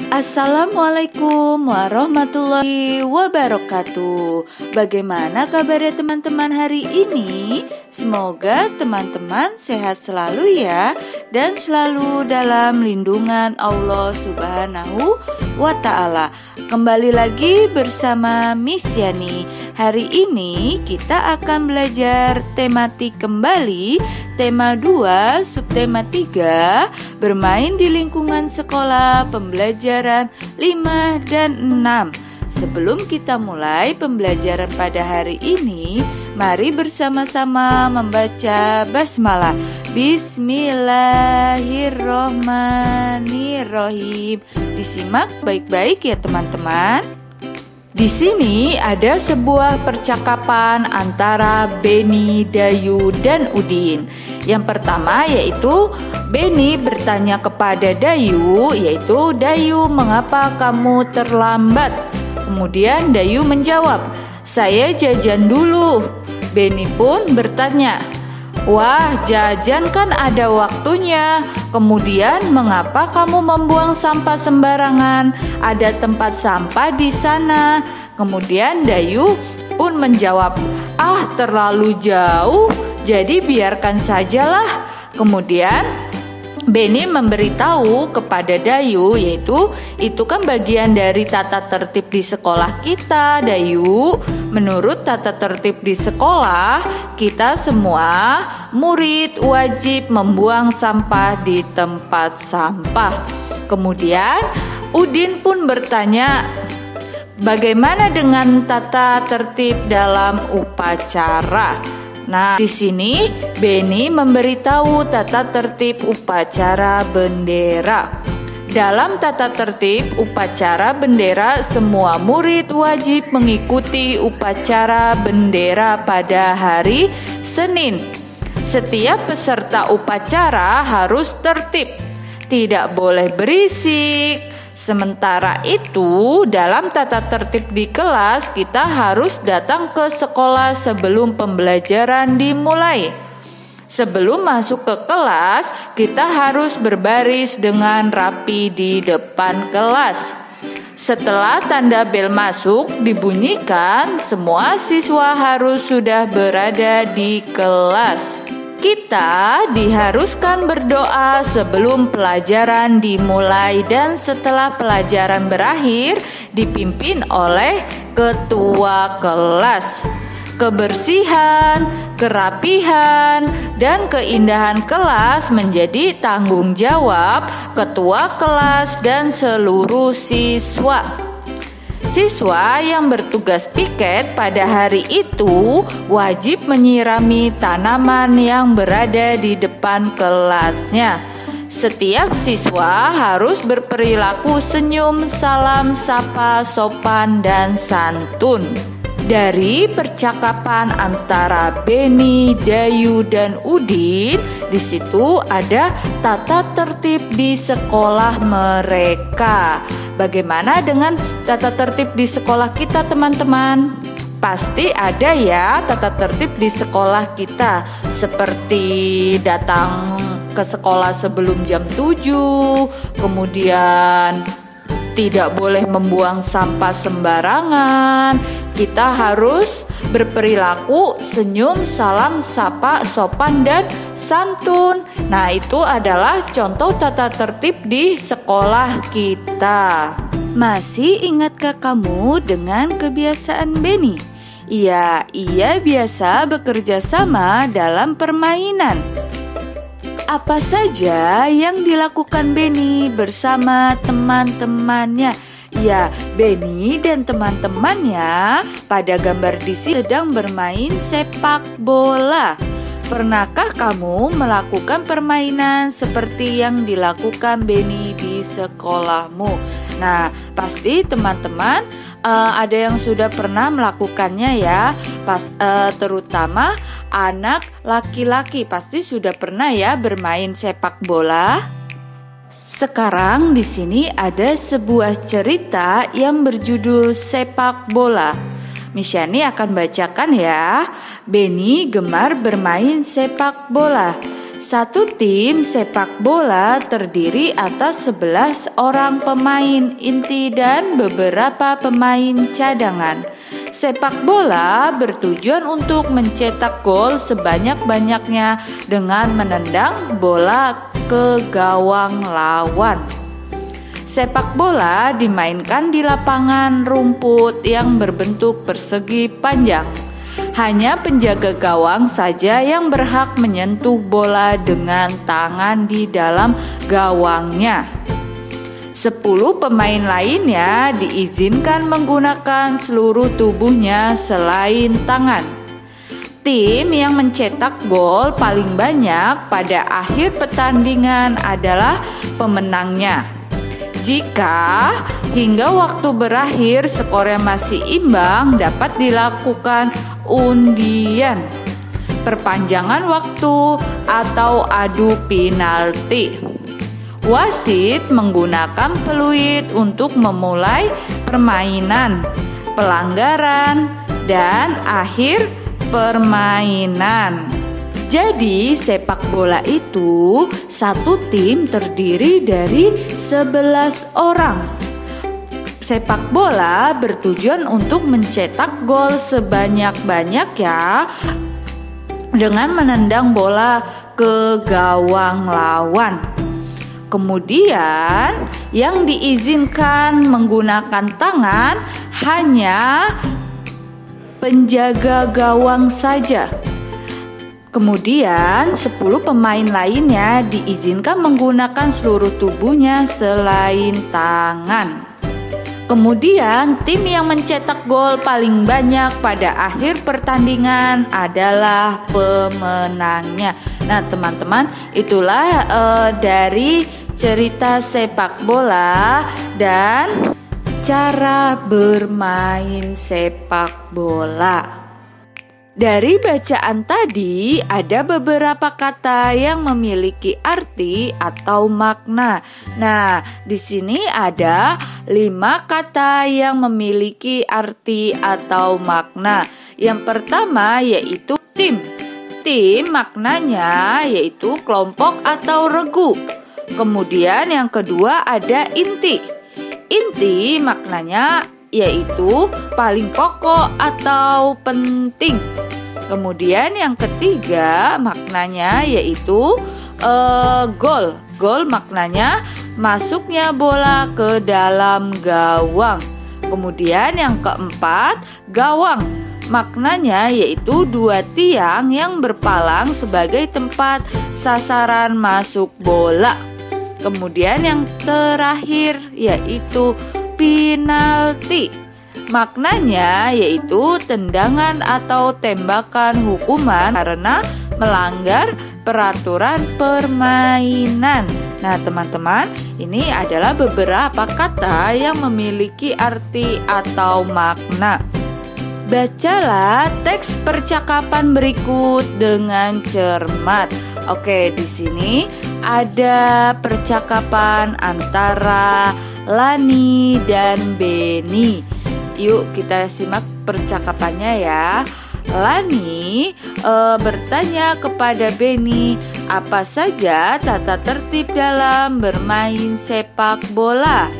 Assalamualaikum warahmatullahi wabarakatuh. Bagaimana kabarnya teman-teman hari ini? Semoga teman-teman sehat selalu ya, dan selalu dalam lindungan Allah Subhanahu wa Ta'ala. Kembali lagi bersama Miss Yani. Hari ini kita akan belajar tematik kembali, tema 2, subtema 3, bermain di lingkungan sekolah, pembelajaran 5 dan 6. Sebelum kita mulai pembelajaran pada hari ini, mari bersama-sama membaca basmalah. Bismillahirrohmanirrohim. Disimak baik-baik ya teman-teman. Di sini ada sebuah percakapan antara Beni, Dayu, dan Udin. Yang pertama yaitu Beni bertanya kepada Dayu, yaitu Dayu, mengapa kamu terlambat? Kemudian Dayu menjawab, saya jajan dulu. Beni pun bertanya, wah, jajan kan ada waktunya. Kemudian mengapa kamu membuang sampah sembarangan? Ada tempat sampah di sana. Kemudian Dayu pun menjawab, terlalu jauh, jadi biarkan sajalah. Kemudian Beni memberitahu kepada Dayu, yaitu itu kan bagian dari tata tertib di sekolah kita, Dayu. Menurut tata tertib di sekolah, kita semua murid wajib membuang sampah di tempat sampah. Kemudian Udin pun bertanya, bagaimana dengan tata tertib dalam upacara? Nah, di sini Beni memberitahu tata tertib upacara bendera. Dalam tata tertib upacara bendera, semua murid wajib mengikuti upacara bendera pada hari Senin. Setiap peserta upacara harus tertib, tidak boleh berisik. Sementara itu, dalam tata tertib di kelas, kita harus datang ke sekolah sebelum pembelajaran dimulai. Sebelum masuk ke kelas, kita harus berbaris dengan rapi di depan kelas. Setelah tanda bel masuk dibunyikan, semua siswa harus sudah berada di kelas. Kita diharuskan berdoa sebelum pelajaran dimulai dan setelah pelajaran berakhir dipimpin oleh ketua kelas. Kebersihan, kerapihan, dan keindahan kelas menjadi tanggung jawab ketua kelas dan seluruh siswa. Siswa yang bertugas piket pada hari itu wajib menyirami tanaman yang berada di depan kelasnya. Setiap siswa harus berperilaku senyum, salam, sapa, sopan, dan santun. Dari percakapan antara Beni, Dayu, dan Udin, di situ ada tata tertib di sekolah mereka. Bagaimana dengan tata tertib di sekolah kita, teman-teman? Pasti ada ya tata tertib di sekolah kita, seperti datang ke sekolah sebelum jam 7, kemudian tidak boleh membuang sampah sembarangan. Kita harus berperilaku senyum, salam, sapa, sopan, dan santun. Nah, itu adalah contoh tata tertib di sekolah kita. Masih ingatkah kamu dengan kebiasaan Beni? Ia biasa bekerja sama dalam permainan. Apa saja yang dilakukan Beni bersama teman-temannya? Ya, Beni dan teman-temannya pada gambar di sini sedang bermain sepak bola. Pernahkah kamu melakukan permainan seperti yang dilakukan Beni di sekolahmu? Nah, pasti teman-teman ada yang sudah pernah melakukannya ya. Terutama anak laki-laki pasti sudah pernah ya bermain sepak bola. Sekarang di sini ada sebuah cerita yang berjudul Sepak Bola. Miss Yani akan bacakan ya. Beni gemar bermain sepak bola. Satu tim sepak bola terdiri atas 11 orang pemain inti dan beberapa pemain cadangan. Sepak bola bertujuan untuk mencetak gol sebanyak-banyaknya dengan menendang bola ke gawang lawan. Sepak bola dimainkan di lapangan rumput yang berbentuk persegi panjang. Hanya penjaga gawang saja yang berhak menyentuh bola dengan tangan di dalam gawangnya. 10 pemain lainnya diizinkan menggunakan seluruh tubuhnya selain tangan. Tim yang mencetak gol paling banyak pada akhir pertandingan adalah pemenangnya. Jika hingga waktu berakhir skornya masih imbang, dapat dilakukan undian, perpanjangan waktu, atau adu penalti. Wasit menggunakan peluit untuk memulai permainan, pelanggaran, dan akhir permainan. Jadi sepak bola itu satu tim terdiri dari 11 orang. Sepak bola bertujuan untuk mencetak gol sebanyak-banyak ya, dengan menendang bola ke gawang lawan. Kemudian yang diizinkan menggunakan tangan hanya penjaga gawang saja. Kemudian 10 pemain lainnya diizinkan menggunakan seluruh tubuhnya selain tangan. Kemudian tim yang mencetak gol paling banyak pada akhir pertandingan adalah pemenangnya. Nah teman-teman, itulah dari cerita sepak bola dan cara bermain sepak bola. Dari bacaan tadi ada beberapa kata yang memiliki arti atau makna. Nah, di sini ada 5 kata yang memiliki arti atau makna. Yang pertama yaitu tim. Tim maknanya yaitu kelompok atau regu. Kemudian yang kedua ada inti. Inti maknanya yaitu paling pokok atau penting. Kemudian yang ketiga maknanya yaitu gol. Gol maknanya masuknya bola ke dalam gawang. Kemudian yang keempat gawang. Maknanya yaitu 2 tiang yang berpalang sebagai tempat sasaran masuk bola. Kemudian yang terakhir yaitu penalti. Maknanya yaitu tendangan atau tembakan hukuman karena melanggar peraturan permainan. Nah teman-teman, ini adalah beberapa kata yang memiliki arti atau makna. Bacalah teks percakapan berikut dengan cermat. Oke, di sini ada percakapan antara Lani dan Beni. Yuk kita simak percakapannya ya. Lani bertanya kepada Beni, apa saja tata tertib dalam bermain sepak bola?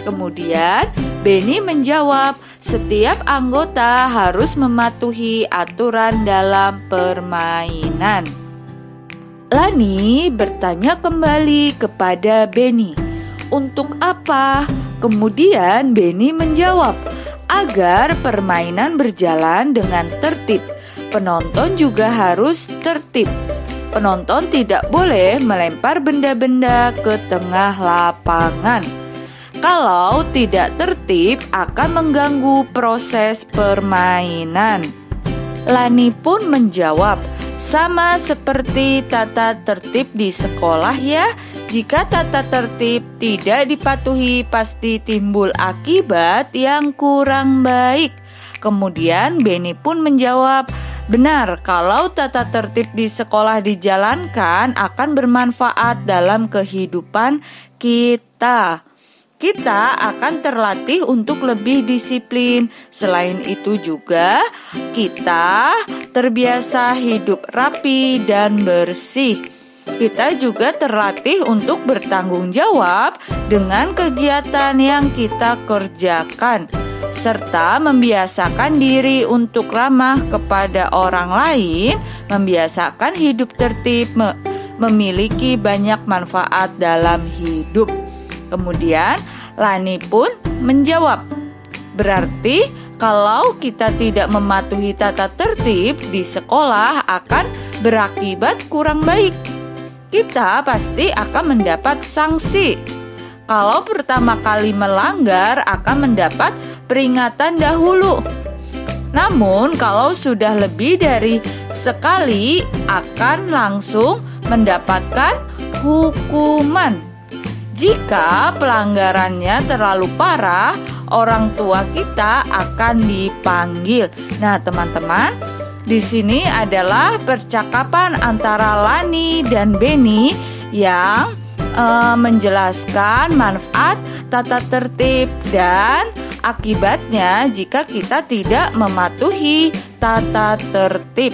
Kemudian Beni menjawab, setiap anggota harus mematuhi aturan dalam permainan. Lani bertanya kembali kepada Beni, untuk apa? Kemudian Beni menjawab, agar permainan berjalan dengan tertib. Penonton juga harus tertib. Penonton tidak boleh melempar benda-benda ke tengah lapangan. Kalau tidak tertib akan mengganggu proses permainan. Lani pun menjawab, sama seperti tata tertib di sekolah ya. Jika tata tertib tidak dipatuhi, pasti timbul akibat yang kurang baik. Kemudian Beni pun menjawab, benar, kalau tata tertib di sekolah dijalankan akan bermanfaat dalam kehidupan kita. Kita akan terlatih untuk lebih disiplin. Selain itu juga kita terbiasa hidup rapi dan bersih. kita juga terlatih untuk bertanggung jawab dengan kegiatan yang kita kerjakan, serta membiasakan diri untuk ramah kepada orang lain, membiasakan hidup tertib, memiliki banyak manfaat dalam hidup. Kemudian Lani pun menjawab, berarti kalau kita tidak mematuhi tata tertib di sekolah akan berakibat kurang baik. Kita pasti akan mendapat sanksi. Kalau pertama kali melanggar akan mendapat peringatan dahulu. Namun kalau sudah lebih dari sekali akan langsung mendapatkan hukuman. Jika pelanggarannya terlalu parah, orang tua kita akan dipanggil. Nah, teman-teman, di sini adalah percakapan antara Lani dan Benny yang menjelaskan manfaat tata tertib dan akibatnya jika kita tidak mematuhi tata tertib.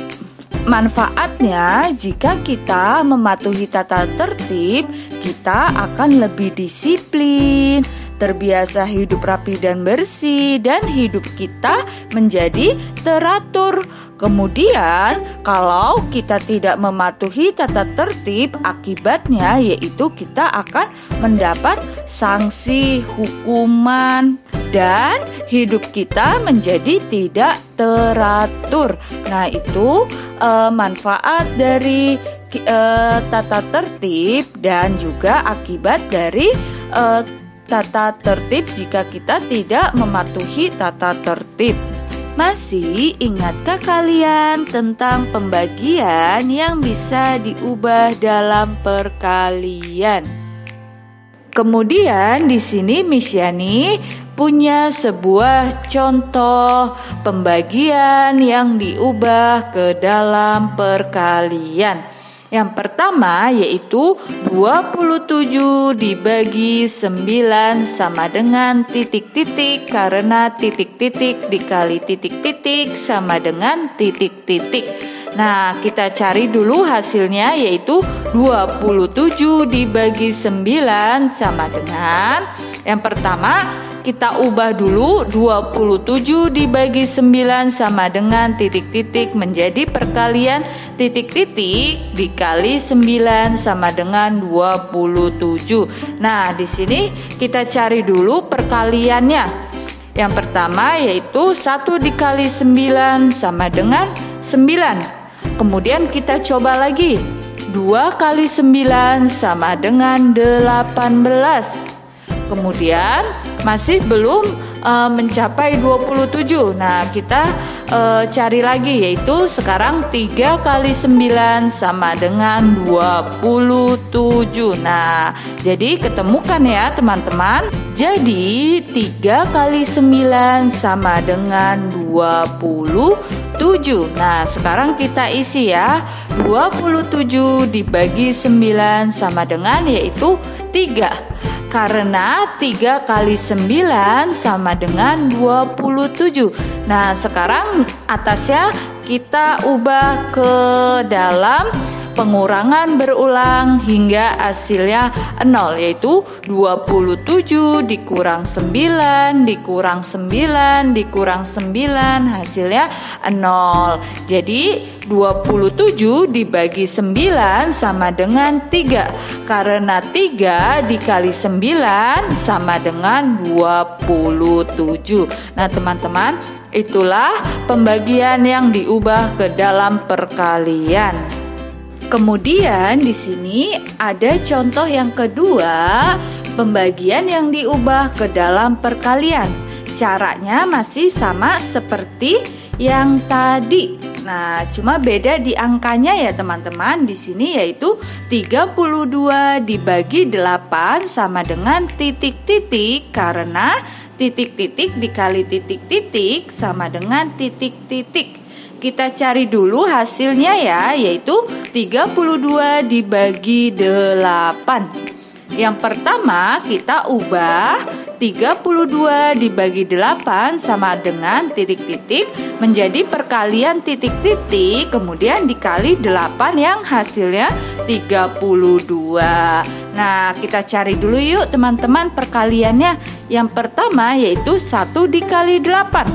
Manfaatnya, jika kita mematuhi tata tertib, kita akan lebih disiplin, terbiasa hidup rapi dan bersih, dan hidup kita menjadi teratur. Kemudian, kalau kita tidak mematuhi tata tertib, akibatnya yaitu kita akan mendapat sanksi, hukuman, dan hidup kita menjadi tidak teratur. Nah, itu manfaat dari tata tertib dan juga akibat dari tata tertib jika kita tidak mematuhi tata tertib. Masih ingatkah kalian tentang pembagian yang bisa diubah dalam perkalian? Kemudian di sini Miss Yani punya sebuah contoh pembagian yang diubah ke dalam perkalian. Yang pertama yaitu 27 dibagi 9 sama dengan titik-titik, karena titik-titik dikali titik-titik sama dengan titik-titik. Nah, kita cari dulu hasilnya yaitu 27 dibagi 9 sama dengan, yang pertama kita ubah dulu 27 dibagi 9 sama dengan titik-titik menjadi perkalian titik-titik dikali 9 sama dengan 27. Nah, di sini kita cari dulu perkaliannya. Yang pertama yaitu 1 dikali 9 sama dengan 9. Kemudian kita coba lagi. 2 kali 9 sama dengan 18. Kemudian masih belum mencapai 27. Nah, kita cari lagi yaitu sekarang 3 kali 9 sama dengan 27. Nah, jadi ketemukan ya teman-teman. Jadi 3 kali 9 sama dengan 27. Nah, sekarang kita isi ya. 27 dibagi 9 sama dengan yaitu 3. Karena 3 kali 9 sama dengan 27. Nah, sekarang atasnya kita ubah ke dalam pengurangan berulang hingga hasilnya 0, yaitu 27 dikurang 9 dikurang 9 dikurang 9 hasilnya 0. Jadi 27 dibagi 9 sama dengan 3. Karena 3 dikali 9 sama dengan 27. Nah, teman-teman, itulah pembagian yang diubah ke dalam perkalian. Kemudian di sini ada contoh yang kedua, pembagian yang diubah ke dalam perkalian. Caranya masih sama seperti yang tadi. Nah, cuma beda di angkanya ya teman-teman. Di sini yaitu 32 dibagi 8 sama dengan titik-titik, karena titik-titik dikali titik-titik sama dengan titik-titik. Kita cari dulu hasilnya ya, yaitu 32 dibagi 8. Yang pertama kita ubah 32 dibagi 8 sama dengan titik-titik menjadi perkalian titik-titik, kemudian dikali 8 yang hasilnya 32. Nah, kita cari dulu yuk teman-teman perkaliannya. Yang pertama yaitu 1 dikali 8.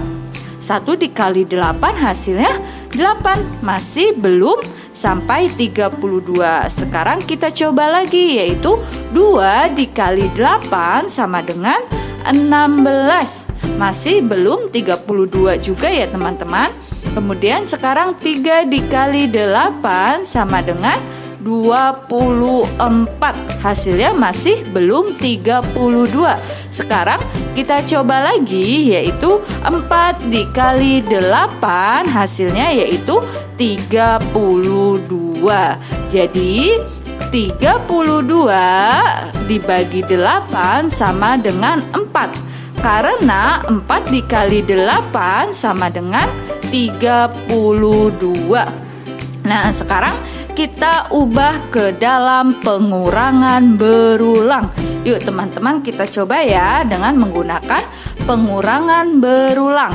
1 dikali 8 hasilnya 8. Masih belum sampai 32. Sekarang kita coba lagi, yaitu 2 dikali 8 sama dengan 16. Masih belum 32 juga ya teman-teman. Kemudian sekarang 3 dikali 8 sama dengan 24. Hasilnya masih belum 32. Sekarang kita coba lagi, yaitu 4 dikali 8 hasilnya yaitu 32. Jadi 32 dibagi 8 sama dengan 4. Karena 4 dikali 8 sama dengan 32. Nah, sekarang kita ubah ke dalam pengurangan berulang. Yuk teman-teman, kita coba ya dengan menggunakan pengurangan berulang.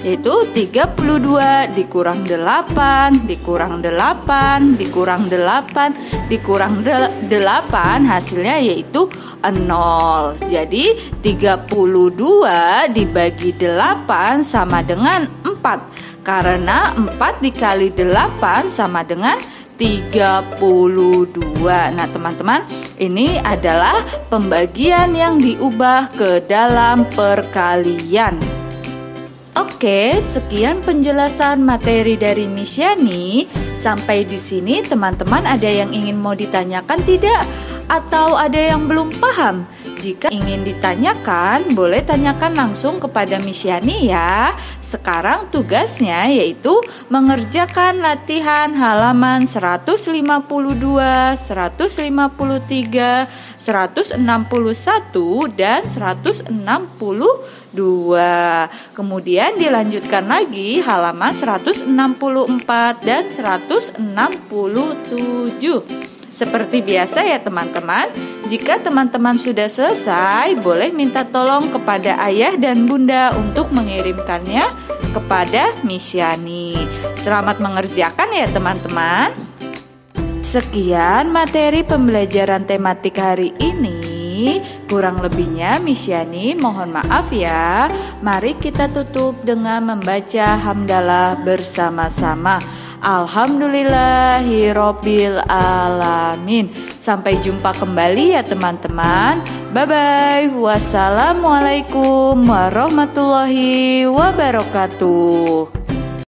Yaitu 32 dikurang 8, dikurang 8, dikurang 8, dikurang 8, hasilnya yaitu 0. Jadi 32 dibagi 8 sama dengan 4. Karena 4 dikali 8 sama dengan 32. Nah teman-teman, ini adalah pembagian yang diubah ke dalam perkalian. Oke, sekian penjelasan materi dari Miss Yani. Sampai di sini teman-teman ada yang ingin mau ditanyakan tidak? Atau ada yang belum paham? Jika ingin ditanyakan, boleh tanyakan langsung kepada Miss Yani ya. Sekarang tugasnya yaitu mengerjakan latihan halaman 152, 153, 161, dan 162. Kemudian dilanjutkan lagi halaman 164 dan 167. Seperti biasa ya teman-teman, jika teman-teman sudah selesai, boleh minta tolong kepada ayah dan bunda untuk mengirimkannya kepada Miss Yani. Selamat mengerjakan ya teman-teman. Sekian materi pembelajaran tematik hari ini. Kurang lebihnya Miss Yani mohon maaf ya. Mari kita tutup dengan membaca hamdalah bersama-sama. Alhamdulillahirobbil alamin. Sampai jumpa kembali ya teman-teman. Bye bye. Wassalamualaikum warahmatullahi wabarakatuh.